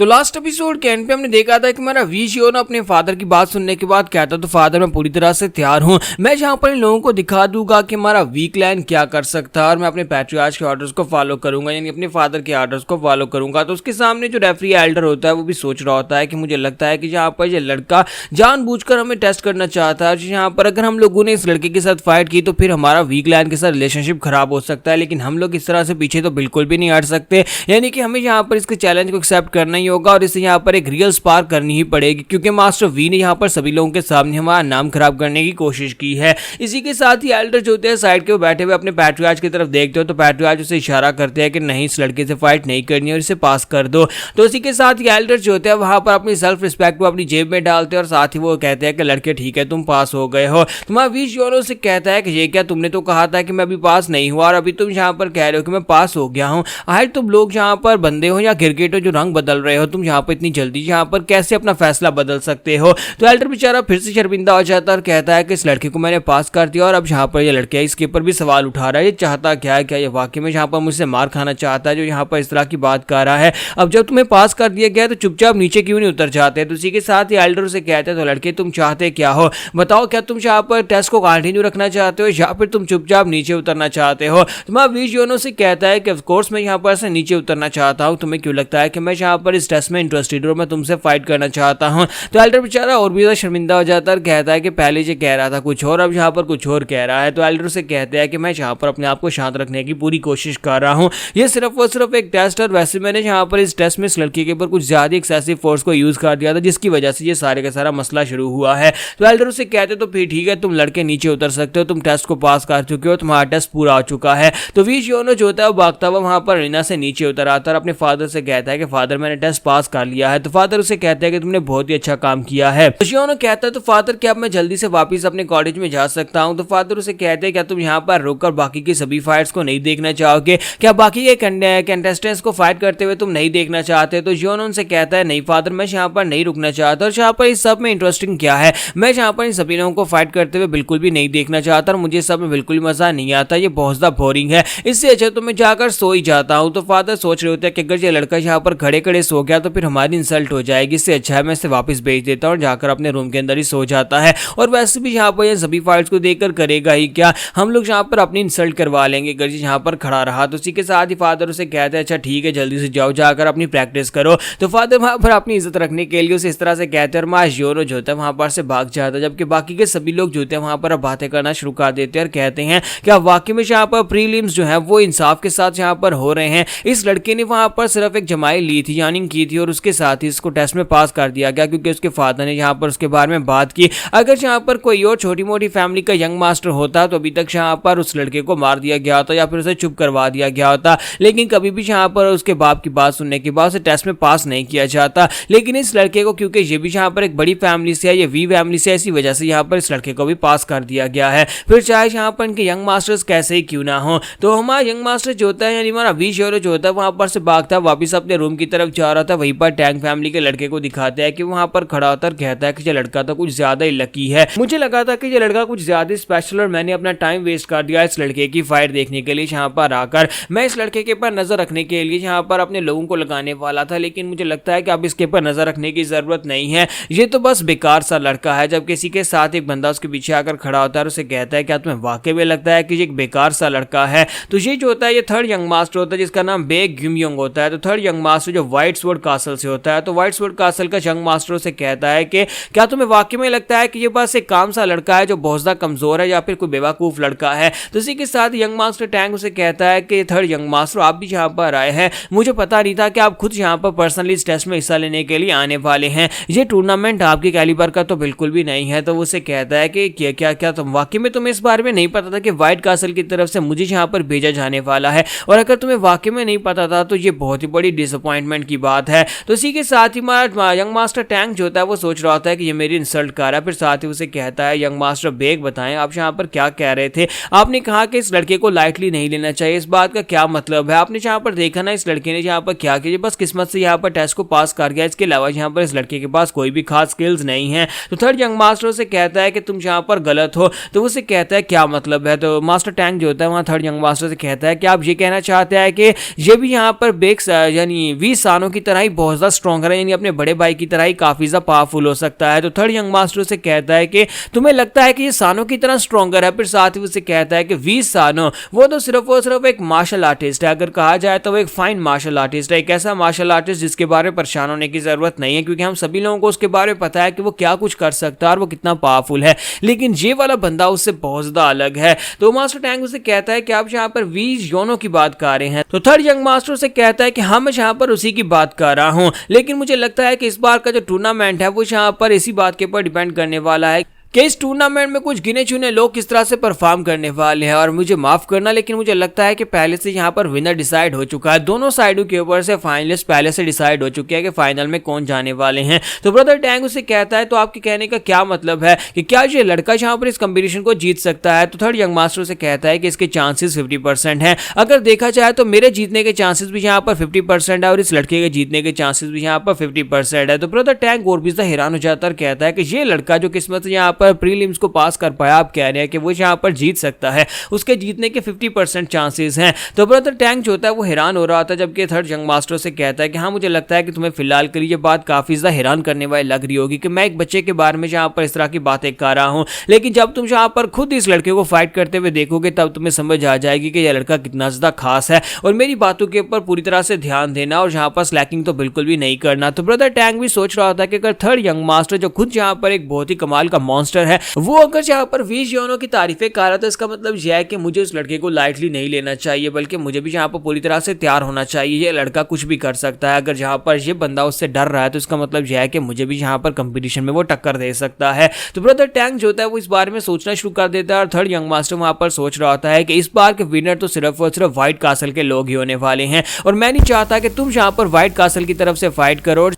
तो last episode के and पे हमने देखा था कि हमारा वीशियो ना अपने फादर की बात सुनने के बाद कहता तो फादर मैं पूरी तरह से तैयार हूँ, मैं जहाँ पर इन लोगों को दिखा दूंगा कि हमारा वीक लाइन क्या कर सकता है और मैं अपने पैट्रियार्च के ऑर्डर्स को फॉलो करूंगा, यानी अपने फादर के ऑर्डर्स को फॉलो करूंगा। तो उसके सामने जो रेफरी एल्डर होता है वो भी सोच रहा होता है कि मुझे लगता है कि जहाँ पर ये लड़का जानबूझकर हमें टेस्ट करना चाहता है, यहाँ पर अगर हम लोगों ने इस लड़के के साथ फाइट की तो फिर हमारा वीक लाइन के साथ रिलेशनशिप खराब हो सकता है, लेकिन हम लोग इस तरह से पीछे तो बिल्कुल भी नहीं हट सकते, यानी कि हमें यहाँ पर इसके चैलेंज को एक्सेप्ट करना ही होगा और इसे यहाँ पर एक रियल स्पार्क करनी ही पड़ेगी, क्योंकि मास्टर वी ने यहाँ पर सभी लोगों के सामने हमारा नाम खराब करने की कोशिश की है। इसी के साथ ही एल्डर जो होते हैं साइड के बैठे हुए अपने पैट्रियार्च की तरफ देखते हो तो पैट्रियार्च उसे इशारा करते हैं कि नहीं, इस लड़के से फाइट नहीं करनी है और इसे पास कर दो। तो इसी के साथ ही एल्डर जो होते हैं वहां पर अपनी सेल्फ रिस्पेक्ट को अपनी जेब में डालते हैं और साथ ही वो कहते हैं कि लड़के ठीक है तुम पास हो गए हो। तुम्हारा वीश योनो से कहता है कि ये क्या, तुमने तो कहा था कि मैं अभी पास नहीं हुआ और अभी तुम यहाँ पर कह रहे हो कि मैं पास हो गया हूँ। आखिर तुम लोग यहाँ पर बंदे हो या क्रिकेट हो जो रंग बदल रहे हो, तुम यहाँ पर इतनी जल्दी यहाँ पर कैसे अपना फैसला बदल सकते हो। तो एल्डर बेचारा फिर से शर्मिंदा हो जाता है और कहता है कि इस लड़के को मैंने पास कर दिया और अब यहाँ पर ये लड़के इसके ऊपर भी सवाल उठा रहा है, ये चाहता क्या है, क्या ये वाकई में यहाँ पर मुझसे मार खाना चाहता है जो यहाँ पर इस तरह की बात कर रहा है। अब जब तुम्हें पास कर दिया गया तो चुपचाप नीचे क्यों नहीं उतर जाते। तो इसी के साथ ही एल्डर उसे कहते हैं तो लड़के तुम चाहते क्या हो बताओ, क्या तुम यहाँ पर टेस्ट को कंटिन्यू रखना चाहते हो या फिर तुम चुपचाप नीचे उतरना चाहते हो। तुम्हारा वीश योनो से कहता है कि ऑफ कोर्स मैं यहाँ पर से नीचे उतरना चाहता हूँ, तुम्हें क्यों लगता है कि मैं यहाँ पर इस टेस्ट में इंटरेस्टेड हूँ, मैं तुमसे फाइट करना चाहता हूँ। तो एल्डर बेचारा और भी ज्यादा शर्मिंदा हो जाता है और कहता है कि पहले ये कह रहा था कुछ और, अब यहाँ पर कुछ और कह रहा है। तो एल्डर से कहते हैं कि मैं यहाँ पर अपने आप को शांत रखने की पूरी कोशिश कर रहा हूँ, ये सिर्फ और सिर्फ एक टेस्ट और वैसे मैंने यहाँ पर इस टेस्ट में इस लड़के के ऊपर कुछ ज्यादा एक्सेसिव फोर्स को यूज कर दिया था जिसकी वजह से ये सारे का सारा मसला शुरू हुआ है। तो एल्डर उसे कहते तो फिर ठीक है, तुम लड़के नीचे उतर सकते हो, तुम टेस्ट को पास कर चुके हो, तुम्हारा टेस्ट पूरा हो चुका है। तो वीश योनो जो होता है वो भागता हुआ वहां पर अरीना से नीचे उतर आता है और अपने फादर से कहता है कि फादर मैंने टेस्ट पास कर लिया है। तो फादर उसे कहता है कि तुमने बहुत ही अच्छा काम किया है। तो योनो कहता है तो फादर क्या अब मैं जल्दी से वापस अपने कॉलेज में जा सकता हूँ। तो फादर उसे कहते हैं क्या तुम यहाँ पर रुककर बाकी की सभी फाइट्स को नहीं देखना चाहोगे, क्या बाकी के कंटेस्टेंट्स को फाइट करते हुए तुम नहीं देखना चाहते। तो योनो उनसे कहता है नहीं फादर मैं यहाँ पर नहीं रुकना चाहता और यहाँ पर इस सब में इंटरेस्टिंग क्या है, मैं यहाँ पर इन सभी लोगों को फाइट करते हुए बिल्कुल भी नहीं देखना चाहता और मुझे सब में बिल्कुल मजा नहीं आता, ये बहुत ज्यादा बोरिंग है, इससे अच्छा तो मैं जाकर सो ही जाता हूँ। तो फादर सोच रहे होते हैं कि अगर ये लड़का यहाँ पर खड़े खड़े सो गया तो फिर हमारी इंसल्ट हो जाएगी, इससे अच्छा है मैं इसे वापस भेज देता हूँ और जाकर अपने रूम के अंदर ही सो जाता है। और वैसे भी यहाँ पर ये सभी फाइट्स को देखकर करेगा ही क्या, हम लोग यहाँ पर अपनी इंसल्ट करवा लेंगे अगर यहाँ पर खड़ा रहा। तो उसी के साथ ही फादर उसे कहते हैं अच्छा ठीक है जल्दी से जाओ जाकर अपनी प्रैक्टिस करो। तो फादर वहाँ पर अपनी इज्जत रखने के लिए उसे इस तरह से कहते हैं और माँ योनो जो होता है वहाँ पर से भाग जाता है, जबकि बाकी के सभी लोग जो होते हैं वहाँ पर बातें करना शुरू कर देते हैं और कहते हैं कि वाकई में यहाँ पर प्रीलिम्स जो है वो इंसाफ के साथ यहाँ पर हो रहे हैं। इस लड़के ने वहाँ पर सिर्फ एक जमाई ली थी यानी की थी और उसके साथ ही इसको टेस्ट में पास कर दिया गया क्योंकि उसके फादर ने यहाँ पर उसके बारे में बात की। अगर यहाँ पर कोई और छोटी मोटी फैमिली का यंग मास्टर होता तो अभी तक यहाँ पर उस लड़के को मार दिया गया होता या फिर उसे चुप करवा दिया गया होता, लेकिन कभी भी यहाँ पर उसके बाप की बात सुनने के बाद उसे टेस्ट में पास नहीं किया जाता। लेकिन इस लड़के को क्योंकि ये भी यहाँ पर एक बड़ी फैमिली से है, ये वी फैमिली से, इसी वजह से यहाँ पर इस लड़के को भी पास कर दिया गया है, फिर चाहे यहाँ पर इनके यंग मास्टर्स कैसे ही क्यों ना हो। तो हमारा यंग मास्टर जो होता है यानी हमारा वीश योनो जो होता है वहां पर से भागता है वापस अपने रूम की तरफ जा रहा था, वहीं पर टैंक फैमिली के लड़के को दिखाते हैं कि वहां पर खड़ा होता है, कहता है कि ये लड़का तो कुछ ज्यादा ही लकी है, मुझे लगा था कि ये लड़का कुछ ज्यादा स्पेशल और मैंने अपना टाइम वेस्ट कर दिया इस लड़के की फाइट देखने के लिए। यहाँ पर आकर मैं इस लड़के के ऊपर नजर रखने के लिए यहाँ पर अपने लोगों को लगाने वाला था, लेकिन मुझे लगता है कि अब इसके ऊपर नजर रखने की जरूरत नहीं है, ये तो बस बेकार सा लड़का है। जब किसी के साथ एक बंदा उसके पीछे आकर खड़ा होता है और उसे कहता है क्या तुम्हें वाकई में लगता है कि ये एक बेकार सा लड़का है। तो ये जो होता है ये थर्ड यंग मास्टर होता है जिसका नाम बेग ग्यूमयोंग होता है। तो थर्ड यंग मास्टर जो व्हाइट स्वॉर्ड कासल से होता है, तो व्हाइट स्वॉर्ड कासल का यंग मास्टर से कहता है कि क्या तुम्हें वाकई में लगता है कि ये बस एक काम सा लड़का है जो बहुत ज्यादा कमजोर है या फिर कोई बेवकूफ लड़का है। तो इसी के साथ यंग मास्टर टैंक उसे कहता है कि थर्ड यंग मास्टर आप भी यहाँ पर आए हैं, मुझे पता नहीं था कि आप खुद यहाँ पर पर्सनली इस टेस्ट में हिस्सा लेने के लिए आने वाले हैं, ये टूर्नामेंट आपके कैलिबर का तो बिल्कुल भी नहीं है। तो वो उसे कहता है कि क्या क्या क्या तुम वाकई में तुम्हें इस बारे में नहीं पता था कि व्हाइट कासल की तरफ से मुझे यहाँ पर भेजा जाने वाला है, और अगर तुम्हें वाकई में नहीं पता था तो ये बहुत ही बड़ी डिसअपॉइंटमेंट की बात है। तो इसी के साथ ही हमारा यंग मास्टर टैंक जो होता है वो सोच रहा होता है कि ये मेरी इंसल्ट कर रहा है, फिर साथ ही उसे कहता है यंग मास्टर बेग बताएं आप यहाँ पर क्या कह रहे थे, आपने कहा कि इस लड़के को लाइटली नहीं लेना चाहिए, इस बात का क्या मतलब है। आपने यहाँ पर देखा ना इस लड़के ने यहाँ पर क्या किया, बस किस्मत से यहाँ पर टेस्ट को पास कर गया, इसके अलावा यहाँ पर इस लड़के के पास कोई भी खास स्किल्स नहीं है। तो थर्ड यंग मास्टर से कहता है कि तुम यहाँ पर गलत हो। तो उसे कहता है क्या मतलब है। तो मास्टर टैंक जो होता है वहाँ थर्ड यंग मास्टर से कहता है कि आप ये कहना चाहते हैं कि ये भी यहाँ पर बेक्स यानी 20 सालों की तरह ही बहुत ज्यादा स्ट्रॉन्गर है, यानी अपने बड़े भाई की तरह ही काफी ज्यादा पावरफुल हो सकता है। तो थर्ड यंग मास्टर से कहता है कि तुम्हें लगता है कि ये सानो की तरह स्ट्रॉन्गर है, फिर साथ ही उसे कहता है कि वी सानो वो तो सिर्फ और सिर्फ एक मार्शल आर्टिस्ट है, अगर कहा जाए तो वो एक फाइन मार्शल आर्टिस्ट है, एक ऐसा मार्शल आर्टिस्ट जिसके बारे में परेशान होने की जरूरत नहीं है, क्योंकि हम सभी लोगों को उसके बारे में पता है कि वो क्या कुछ कर सकता है और वो कितना पावरफुल है। लेकिन ये वाला बंदा उससे बहुत ज्यादा अलग है। तो मास्टर टैंग उसे कहता है कि आप यहाँ पर वी योनो की बात कर रहे हैं। तो थर्ड यंग मास्टर से कहता है कि हाँ मैं यहाँ पर उसी की बात कर रहा हूँ, लेकिन मुझे लगता है कि इस बार का जो टूर्नामेंट है वो यहाँ पर इसी बात के ऊपर डिपेंड करने वाला है कि इस टूर्नामेंट में कुछ गिने चुने लोग किस तरह से परफॉर्म करने वाले हैं। और मुझे माफ करना, लेकिन मुझे लगता है कि पहले से यहाँ पर विनर डिसाइड हो चुका है, दोनों साइडों के ऊपर से फाइनलिस्ट पहले से डिसाइड हो चुके हैं कि फाइनल में कौन जाने वाले हैं। तो ब्रदर टैंग उसे कहता है तो आपके कहने का क्या मतलब है कि क्या ये लड़का यहाँ पर इस कंपटीशन को जीत सकता है। तो थर्ड यंग मास्टर से कहता है कि इसके चांसेस 50% है। अगर देखा जाए तो मेरे जीतने के चांसेस भी यहाँ पर 50% है और इस लड़के के जीतने के चांसेस भी यहाँ पर 50% है। तो ब्रदर टैंग और भी हैरान हो जाता है, कहता है कि ये लड़का जो किस्मत से यहाँ पर प्रीलिम्स को पास कर पाया, आप कह रहे हैं कि वो यहाँ पर जीत सकता है, उसके जीतने के 50% चांसेस हैं। तो ब्रदर टैंक जो होता है वो हैरान हो रहा था, जबकि थर्ड यंग मास्टर से कहता है कि हाँ मुझे लगता है कि तुम्हें फिलहाल के लिए बात काफी ज्यादा हैरान करने वाली लग रही होगी कि मैं एक बच्चे के बारे में यहाँ पर इस तरह की बातें कर रहा हूँ, लेकिन जब तुम यहाँ पर खुद इस लड़के को फाइट करते हुए देखोगे तब तुम्हें समझ आ जाएगी कि यह लड़का कितना ज्यादा खास है। और मेरी बातों के ऊपर पूरी तरह से ध्यान देना और यहाँ पर स्लैकिंग तो बिल्कुल भी नहीं करना। तो ब्रदर टैंक भी सोच रहा था कि अगर थर्ड यंग मास्टर जो खुद यहाँ पर एक बहुत ही कमाल का मॉन्स्टर है, वो अगर यहाँ पर वीज योनो की तारीफें कर रहा, तो इसका मतलब यह है कि मुझे उस लड़के को लाइटली नहीं लेना चाहिए, बल्कि मुझे भी यहाँ पर पूरी तरह से तैयार होना चाहिए। ये लड़का कुछ भी कर सकता है, अगर यहाँ पर ये बंदा उससे डर रहा है तो इसका मतलब यह है कि मुझे भी यहाँ पर कंपटीशन में वो टक्कर दे सकता है। तो ब्रदर टैंक जो होता है वो इस बारे में सोचना शुरू कर देता है और थर्ड यंग मास्टर वहां पर सोच रहा होता है कि इस बार के विनर तो सिर्फ और सिर्फ व्हाइट कासल के लोग ही होने वाले हैं, और मैं नहीं चाहता कि तुम यहाँ पर व्हाइट कासल की तरफ से फाइट करो।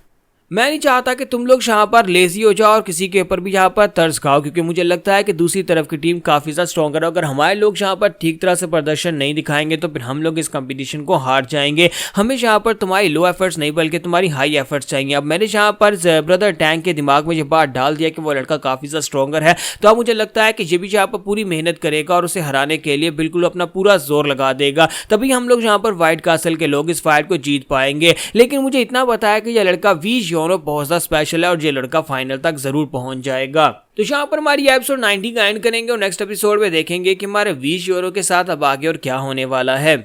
मैं नहीं चाहता कि तुम लोग यहाँ पर लेजी हो जाओ और किसी के ऊपर भी यहाँ पर तर्स खाओ, क्योंकि मुझे लगता है कि दूसरी तरफ की टीम काफी ज्यादा स्ट्रॉन्गर है। अगर हमारे लोग यहाँ पर ठीक तरह से प्रदर्शन नहीं दिखाएंगे तो फिर हम लोग इस कंपटीशन को हार जाएंगे। हमें यहाँ पर तुम्हारी लो एफर्ट्स नहीं बल्कि तुम्हारी हाई एफर्ट्स चाहिए। अब मैंने यहाँ पर ब्रदर टैंक के दिमाग में ये बात डाल दिया कि वो लड़का काफी ज्यादा स्ट्रॉन्गर है, तो अब मुझे लगता है कि ये भी यहाँ पर पूरी मेहनत करेगा और उसे हराने के लिए बिल्कुल अपना पूरा जोर लगा देगा, तभी हम लोग यहाँ पर व्हाइट कासल के लोग इस फाइट को जीत पाएंगे। लेकिन मुझे इतना बताया कि यह लड़का वीज योनो बहुत ज्यादा है और ये लड़का फाइनल तक जरूर पहुंच जाएगा। तो यहाँ पर हमारी एपिसोड 90 का एंड करेंगे और नेक्स्ट एपिसोड में देखेंगे कि हमारे वीज योरो के साथ अब आगे और क्या होने वाला है।